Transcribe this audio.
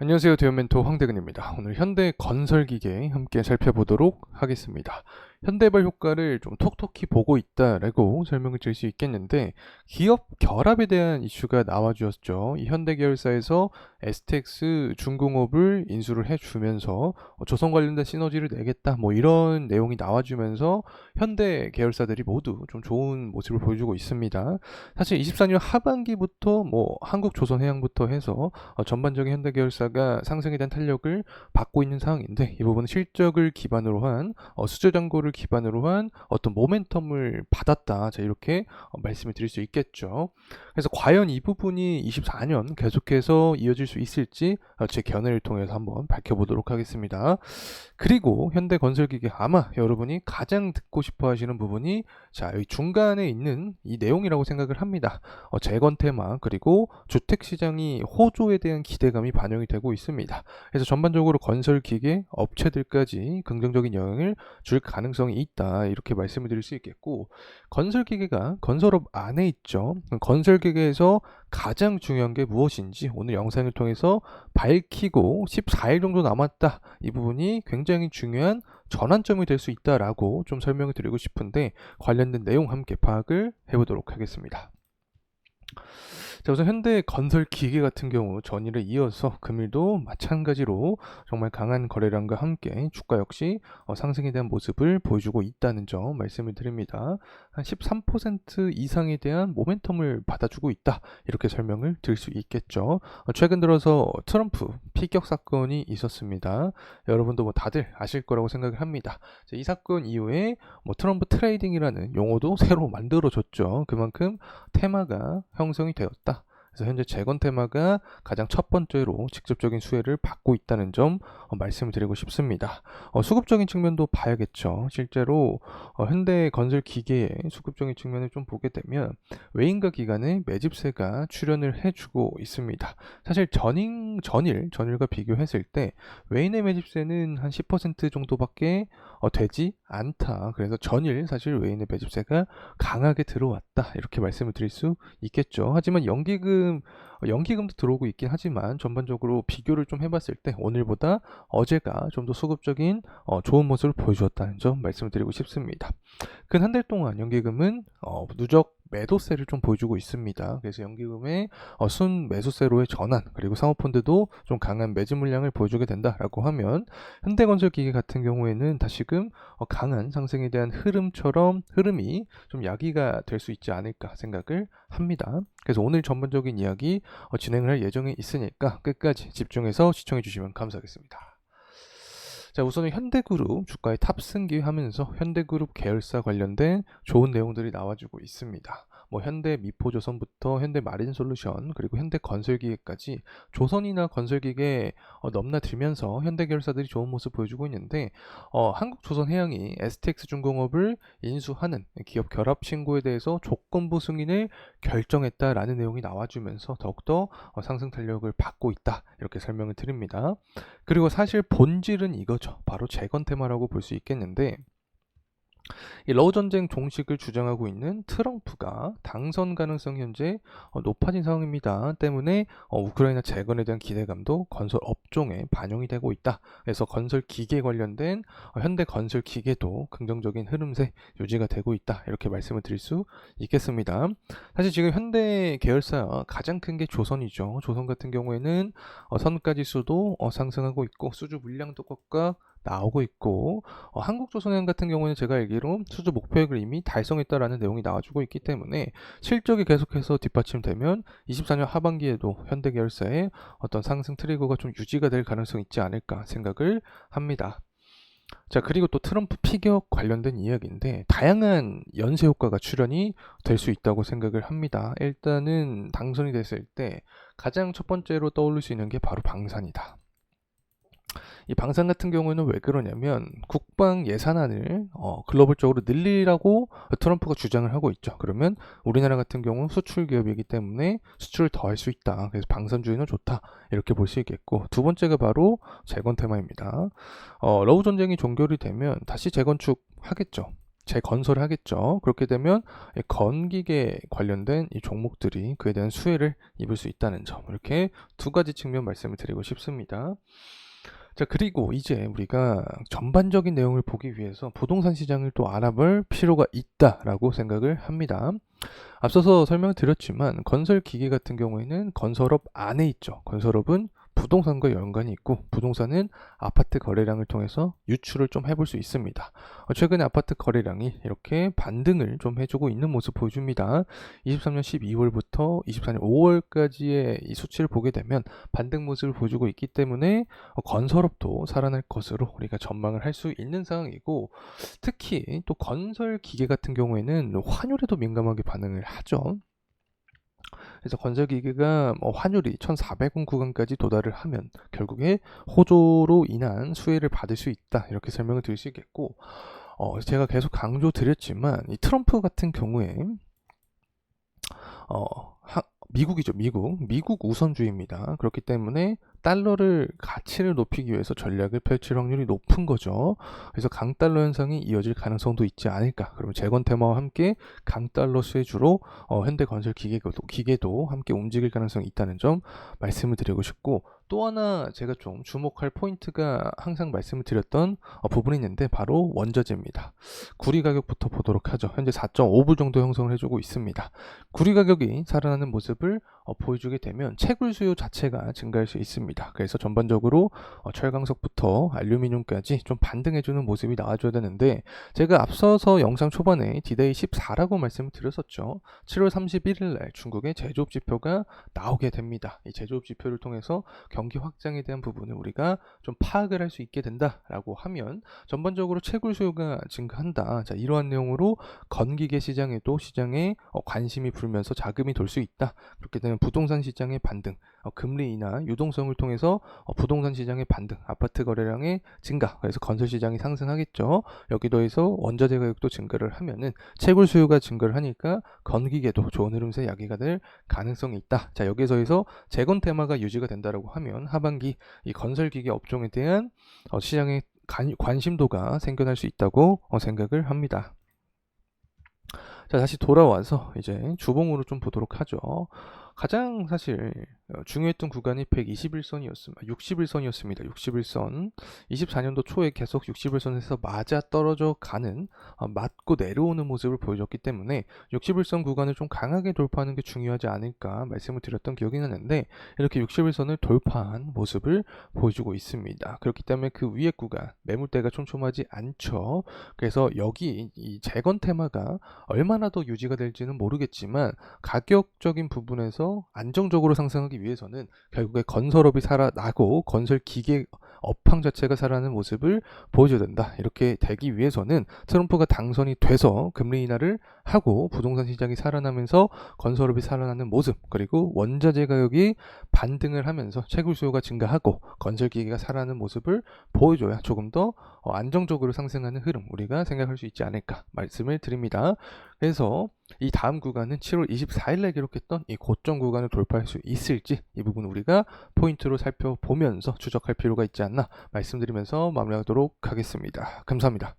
안녕하세요. 대현멘토 황대근입니다. 오늘 현대건설기계 함께 살펴보도록 하겠습니다. 현대발 효과를 좀 톡톡히 보고 있다라고 설명을 드릴 수 있겠는데, 기업 결합에 대한 이슈가 나와주었죠. 이 현대계열사에서 STX 중공업을 인수를 해주면서 조선 관련된 시너지를 내겠다, 뭐 이런 내용이 나와주면서 현대 계열사들이 모두 좀 좋은 모습을 보여주고 있습니다. 사실 24년 하반기부터 뭐 한국조선해양부터 해서 전반적인 현대 계열사가 상승에 대한 탄력을 받고 있는 상황인데, 이 부분은 실적을 기반으로 한 수주 잔고를 기반으로 한 어떤 모멘텀을 받았다, 자 이렇게 말씀을 드릴 수 있겠죠. 그래서 과연 이 부분이 24년 계속해서 이어질 수 있을지 제 견해를 통해서 한번 밝혀보도록 하겠습니다. 그리고 현대건설기계, 아마 여러분이 가장 듣고 싶어 하시는 부분이 자, 이 중간에 있는 이 내용이라고 생각을 합니다. 재건 테마, 그리고 주택시장이 호조에 대한 기대감이 반영이 되고 있습니다. 그래서 전반적으로 건설기계 업체들까지 긍정적인 영향을 줄 가능성이 있다, 이렇게 말씀을 드릴 수 있겠고, 건설기계가 건설업 안에 있죠. 건설기계에서 가장 중요한 게 무엇인지 오늘 영상을 통해서 밝히고, 14일 정도 남았다, 이 부분이 굉장히 중요한 전환점이 될 수 있다라고 좀 설명을 드리고 싶은데, 관련된 내용 함께 파악을 해보도록 하겠습니다. 자, 우선 현대 건설 기계 같은 경우 전일에 이어서 금일도 마찬가지로 정말 강한 거래량과 함께 주가 역시 상승에 대한 모습을 보여주고 있다는 점 말씀을 드립니다. 한 13% 이상에 대한 모멘텀을 받아주고 있다, 이렇게 설명을 드릴 수 있겠죠. 최근 들어서 트럼프 피격 사건이 있었습니다. 여러분도 뭐 다들 아실 거라고 생각을 합니다. 이 사건 이후에 뭐 트럼프 트레이딩이라는 용어도 새로 만들어졌죠. 그만큼 테마가 형성이 되었다. 그래서 현재 재건 테마가 가장 첫 번째로 직접적인 수혜를 받고 있다는 점 말씀을 드리고 싶습니다. 수급적인 측면도 봐야겠죠. 실제로 현대 건설 기계의 수급적인 측면을 좀 보게 되면 외인과 기관의 매집세가 출현을 해주고 있습니다. 사실 전일과 비교했을 때 외인의 매집세는 한 10% 정도밖에 되지 않다. 그래서 전일 사실 외인의 매집세가 강하게 들어왔다, 이렇게 말씀을 드릴 수 있겠죠. 하지만 연기금도 들어오고 있긴 하지만 전반적으로 비교를 좀 해봤을 때 오늘보다 어제가 좀 더 수급적인 좋은 모습을 보여주었다는 점 말씀을 드리고 싶습니다. 근 한 달 동안 연기금은 누적 매도세를 좀 보여주고 있습니다. 그래서 연기금의 순 매수세로의 전환, 그리고 사모펀드도 좀 강한 매집 물량을 보여주게 된다라고 하면, 현대건설기계 같은 경우에는 다시금 강한 상승에 대한 흐름이 좀 야기가 될 수 있지 않을까 생각을 합니다. 그래서 오늘 전반적인 이야기 진행을 할 예정에 있으니까 끝까지 집중해서 시청해 주시면 감사하겠습니다. 자, 우선은 현대그룹 주가에 탑승기 하면서 현대그룹 계열사 관련된 좋은 내용들이 나와주고 있습니다. 뭐 현대 미포조선부터 현대 마린솔루션, 그리고 현대 건설기계까지 조선이나 건설기계 넘나들면서 현대 계열사들이 좋은 모습 보여주고 있는데, 한국조선해양이 STX 중공업을 인수하는 기업 결합 신고에 대해서 조건부 승인을 결정했다라는 내용이 나와주면서 더욱더 상승 탄력을 받고 있다, 이렇게 설명을 드립니다. 그리고 사실 본질은 이거죠. 바로 재건 테마라고 볼 수 있겠는데, 이 러우 전쟁 종식을 주장하고 있는 트럼프가 당선 가능성이 현재 높아진 상황입니다. 때문에 우크라이나 재건에 대한 기대감도 건설 업종에 반영이 되고 있다. 그래서 건설 기계 관련된 현대 건설 기계도 긍정적인 흐름세 유지가 되고 있다, 이렇게 말씀을 드릴 수 있겠습니다. 사실 지금 현대 계열사 가장 큰 게 조선이죠. 조선 같은 경우에는 선가 지수도 상승하고 있고 수주 물량도 꽉꽉 나오고 있고, 한국조선해양 같은 경우는 제가 알기로 수주 목표액을 이미 달성했다라는 내용이 나와주고 있기 때문에 실적이 계속해서 뒷받침되면 24년 하반기에도 현대계열사의 어떤 상승 트리거가 좀 유지가 될 가능성이 있지 않을까 생각을 합니다. 자, 그리고 또 트럼프 피격 관련된 이야기인데, 다양한 연쇄 효과가 출현이 될 수 있다고 생각을 합니다. 일단은 당선이 됐을 때 가장 첫 번째로 떠올릴 수 있는 게 바로 방산이다. 이 방산 같은 경우에는 왜 그러냐면, 국방 예산안을 글로벌적으로 늘리라고 트럼프가 주장을 하고 있죠. 그러면 우리나라 같은 경우는 수출 기업이기 때문에 수출을 더 할 수 있다. 그래서 방산주의는 좋다, 이렇게 볼 수 있겠고, 두 번째가 바로 재건 테마입니다. 러우 전쟁이 종결이 되면 다시 재건축 하겠죠. 재건설을 하겠죠. 그렇게 되면 이 건기계 관련된 이 종목들이 그에 대한 수혜를 입을 수 있다는 점, 이렇게 두 가지 측면 말씀을 드리고 싶습니다. 자, 그리고 이제 우리가 전반적인 내용을 보기 위해서 부동산 시장을 또 알아볼 필요가 있다라고 생각을 합니다. 앞서서 설명드렸지만 건설 기계 같은 경우에는 건설업 안에 있죠. 건설업은 부동산과 연관이 있고, 부동산은 아파트 거래량을 통해서 유출을 좀 해볼 수 있습니다. 최근에 아파트 거래량이 이렇게 반등을 좀 해주고 있는 모습 보여줍니다. 23년 12월부터 24년 5월까지의 이 수치를 보게 되면 반등 모습을 보여주고 있기 때문에 건설업도 살아날 것으로 우리가 전망을 할 수 있는 상황이고, 특히 또 건설 기계 같은 경우에는 환율에도 민감하게 반응을 하죠. 그래서 건설기계가 환율이 1,400원 구간까지 도달을 하면 결국에 호조로 인한 수혜를 받을 수 있다, 이렇게 설명을 드릴 수 있겠고, 제가 계속 강조드렸지만 이 트럼프 같은 경우에 미국이죠. 미국 우선주의입니다. 그렇기 때문에 달러를 가치를 높이기 위해서 전략을 펼칠 확률이 높은 거죠. 그래서 강달러 현상이 이어질 가능성도 있지 않을까. 그러면 재건 테마와 함께 강달러 수혜주로 현대건설 기계도 함께 움직일 가능성이 있다는 점 말씀을 드리고 싶고, 또 하나 제가 좀 주목할 포인트가 항상 말씀을 드렸던 부분이 있는데 바로 원자재입니다. 구리 가격부터 보도록 하죠. 현재 4.5불 정도 형성을 해주고 있습니다. 구리 가격이 살아나는 모습을 보여주게 되면 채굴 수요 자체가 증가할 수 있습니다. 그래서 전반적으로 철강석부터 알루미늄까지 좀 반등해주는 모습이 나와줘야 되는데, 제가 앞서서 영상 초반에 디데이 14라고 말씀을 드렸었죠. 7월 31일 날 중국의 제조업 지표가 나오게 됩니다. 이 제조업 지표를 통해서 경기 확장에 대한 부분을 우리가 좀 파악을 할 수 있게 된다라고 하면 전반적으로 채굴 수요가 증가한다. 자, 이러한 내용으로 건기계 시장에 관심이 불면서 자금이 돌 수 있다. 그렇게 되면 부동산 시장의 반등, 금리 인하, 유동성을 통해서 부동산 시장의 반등, 아파트 거래량의 증가, 그래서 건설 시장이 상승하겠죠. 여기 더해서 원자재 가격도 증가를 하면은 채굴 수요가 증가를 하니까 건기계도 좋은 흐름세 야기가 될 가능성이 있다. 자, 여기서에서 재건 테마가 유지가 된다라고 하면 하반기 이 건설 기계 업종에 대한 시장의 관심도가 생겨날 수 있다고 생각을 합니다. 자, 다시 돌아와서 이제 주봉으로 좀 보도록 하죠. 가장 사실 중요했던 구간이 121선이었습니다. 61선이었습니다. 61선. 24년도 초에 계속 61선에서 맞아 떨어져 가는, 맞고 내려오는 모습을 보여줬기 때문에 61선 구간을 좀 강하게 돌파하는 게 중요하지 않을까 말씀을 드렸던 기억이 나는데, 이렇게 61선을 돌파한 모습을 보여주고 있습니다. 그렇기 때문에 그 위에 구간 매물대가 촘촘하지 않죠. 그래서 여기 이 재건 테마가 얼마나 더 유지가 될지는 모르겠지만 가격적인 부분에서 안정적으로 상승하기 위해서는 결국에 건설업이 살아나고 건설 기계 업황 자체가 살아나는 모습을 보여줘야 된다. 이렇게 되기 위해서는 트럼프가 당선이 돼서 금리 인하를 하고 부동산 시장이 살아나면서 건설업이 살아나는 모습, 그리고 원자재 가격이 반등을 하면서 채굴 수요가 증가하고 건설 기계가 살아나는 모습을 보여줘야 조금 더 안정적으로 상승하는 흐름 우리가 생각할 수 있지 않을까 말씀을 드립니다. 그래서 이 다음 구간은 7월 24일에 기록했던 이 고점 구간을 돌파할 수 있을지, 이 부분 우리가 포인트로 살펴보면서 추적할 필요가 있지 않나 말씀드리면서 마무리하도록 하겠습니다. 감사합니다.